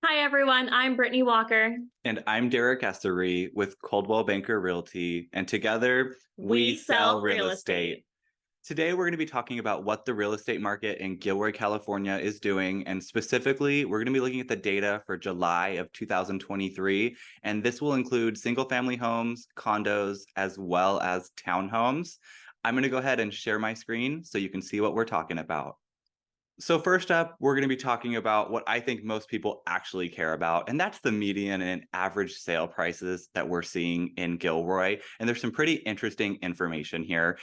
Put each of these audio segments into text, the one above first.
Hi, everyone. I'm Brittany Walker. And I'm Derek Essary with Coldwell Banker Realty, and together we We sell sell real real estate. estate. Today, we're going to be talking about what the real estate market in Gilroy, California is doing. And specifically, we're going to be looking at the data for July of 2023. And this will include single family homes, condos, as well as townhomes. I'm going to go ahead and share my screen so you can see what we're talking about. So first up, we're going to be talking about what I think most people actually care about, and that's the median and average sale prices that we're seeing in Gilroy. And there's some pretty interesting information here.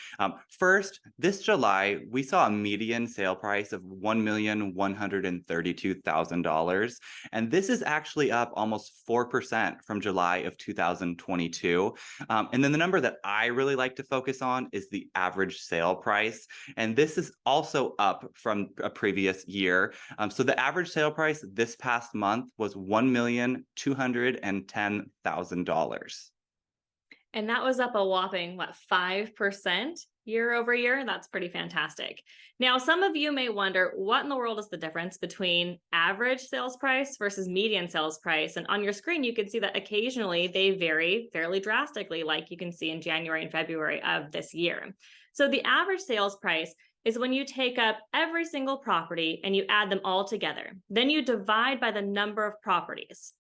First, this July, we saw a median sale price of $1,132,000. And this is actually up almost 4% from July of 2022. And then the number that I really like to focus on is the average sale price. And this is also up from a previous year. So the average sale price this past month was $1,210,000. And that was up a whopping, 5% year over year? That's pretty fantastic. Now, some of you may wonder what in the world is the difference between average sales price versus median sales price? And on your screen, you can see that occasionally they vary fairly drastically, like you can see in January and February of this year. So the average sales price is when you take up every single property and you add them all together. Then you divide by the number of properties.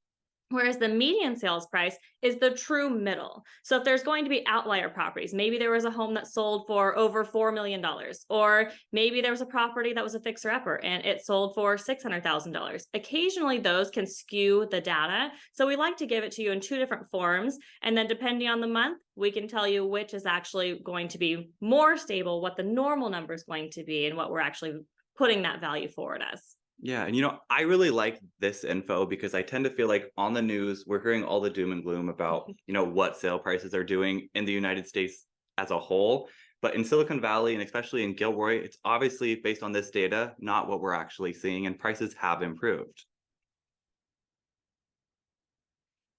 Whereas the median sales price is the true middle. So if there's going to be outlier properties, maybe there was a home that sold for over $4 million, or maybe there was a property that was a fixer upper and it sold for $600,000. Occasionally those can skew the data. So we like to give it to you in two different forms. And then depending on the month, we can tell you which is actually going to be more stable, what the normal number is going to be, and what we're actually putting that value forward as. Yeah, and I really like this info because I tend to feel like on the news, we're hearing all the doom and gloom about, what sale prices are doing in the United States as a whole. But in Silicon Valley and especially in Gilroy, it's obviously based on this data, not what we're actually seeing, and prices have improved.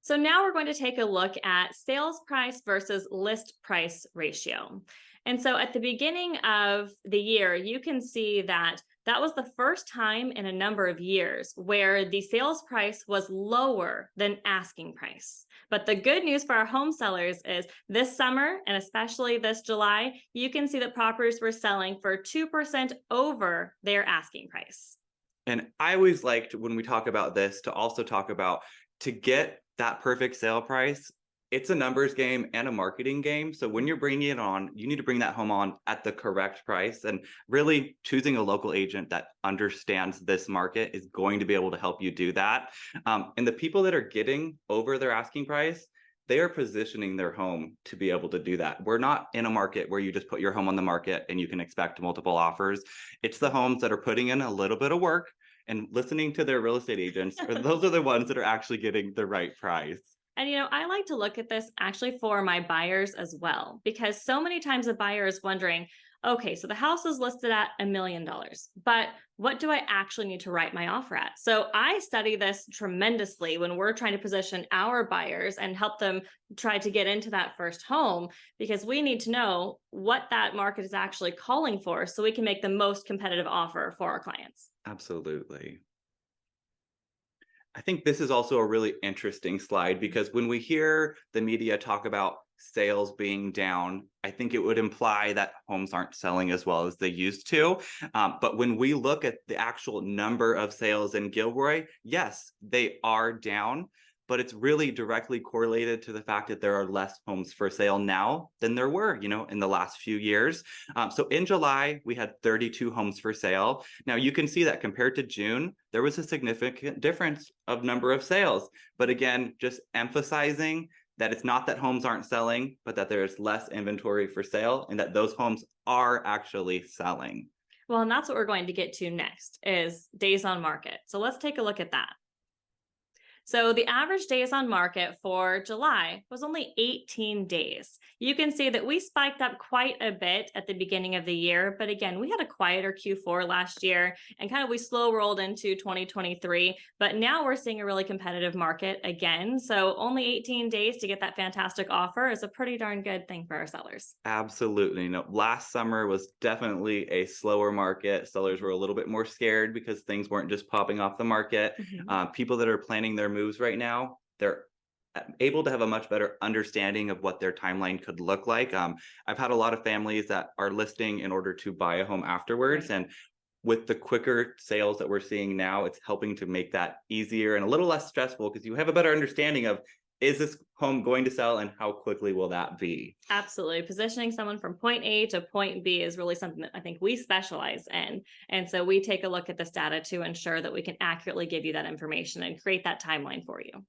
So now we're going to take a look at sales price versus list price ratio. And so at the beginning of the year, you can see that that was the first time in a number of years where the sales price was lower than asking price. But the good news for our home sellers is this summer, and especially this July, you can see that properties were selling for 2% over their asking price. And I always liked when we talk about this to also talk about to get that perfect sale price, it's a numbers game and a marketing game. So when you're bringing it on, you need to bring that home on at the correct price. And really choosing a local agent that understands this market is going to be able to help you do that. And the people that are getting over their asking price, they are positioning their home to be able to do that. We're not in a market where you just put your home on the market and you can expect multiple offers. It's the homes that are putting in a little bit of work and listening to their real estate agents, or those are the ones that are actually getting the right price. And I like to look at this actually for my buyers as well, because so many times a buyer is wondering, okay, so the house is listed at $1 million, but what do I actually need to write my offer at? So I study this tremendously when we're trying to position our buyers and help them try to get into that first home, because we need to know what that market is actually calling for so we can make the most competitive offer for our clients. Absolutely. I think this is also a really interesting slide because when we hear the media talk about sales being down, I think it would imply that homes aren't selling as well as they used to. But when we look at the actual number of sales in Gilroy, yes, they are down, but it's really directly correlated to the fact that there are less homes for sale now than there were, in the last few years. So in July, we had 32 homes for sale. Now you can see that compared to June, there was a significant difference of number of sales. But again, just emphasizing that it's not that homes aren't selling, but that there's less inventory for sale and that those homes are actually selling. Well, and that's what we're going to get to next is days on market. So let's take a look at that. So the average days on market for July was only 18 days. You can see that we spiked up quite a bit at the beginning of the year, but again, we had a quieter Q4 last year and kind of we slow rolled into 2023, but now we're seeing a really competitive market again. So only 18 days to get that fantastic offer is a pretty darn good thing for our sellers. Absolutely. No, last summer was definitely a slower market. Sellers were a little bit more scared because things weren't just popping off the market. Mhm. People that are planning their moves right now, they're able to have a much better understanding of what their timeline could look like. I've had a lot of families that are listing in order to buy a home afterwards. Right. And with the quicker sales that we're seeing now, it's helping to make that easier and a little less stressful because you have a better understanding of, is this home going to sell and how quickly will that be? Absolutely. Positioning someone from point A to point B is really something that I think we specialize in. And so we take a look at this data to ensure that we can accurately give you that information and create that timeline for you.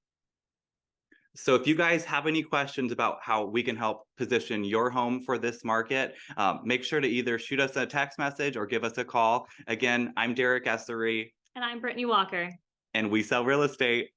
So if you guys have any questions about how we can help position your home for this market, make sure to either shoot us a text message or give us a call. Again, I'm Derek Essary, And I'm Brittany Walker. and we sell real estate.